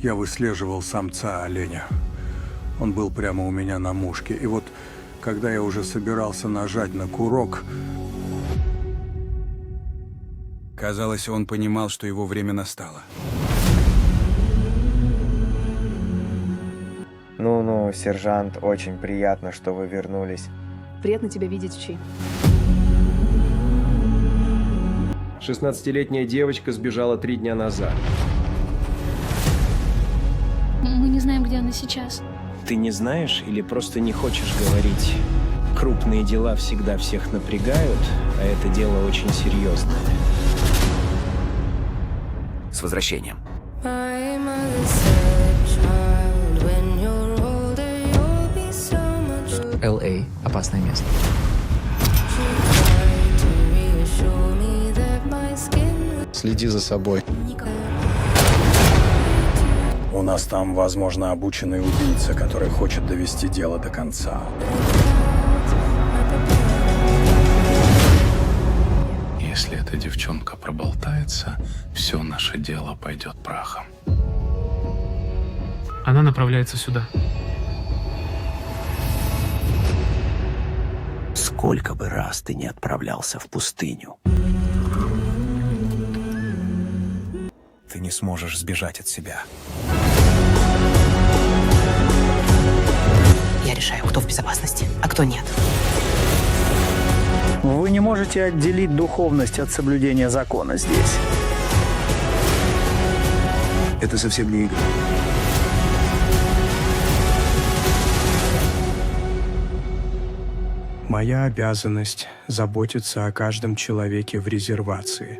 Я выслеживал самца оленя. Он был прямо у меня на мушке. И вот, когда я уже собирался нажать на курок... Казалось, он понимал, что его время настало. Ну-ну, сержант, очень приятно, что вы вернулись. Приятно тебя видеть, Чи. 16-летняя девочка сбежала 3 дня назад. Мы не знаем, где она сейчас. Ты не знаешь или просто не хочешь говорить? Крупные дела всегда всех напрягают, а это дело очень серьезное. С возвращением. Л.А. – опасное место. Следи за собой. У нас там, возможно, обученный убийца, который хочет довести дело до конца. Если эта девчонка проболтается, все наше дело пойдет прахом. Она направляется сюда. Сколько бы раз ты не отправлялся в пустыню, ты не сможешь сбежать от себя. Я решаю, кто в безопасности, а кто нет. Вы не можете отделить духовность от соблюдения закона здесь. Это совсем не игра. Моя обязанность заботиться о каждом человеке в резервации.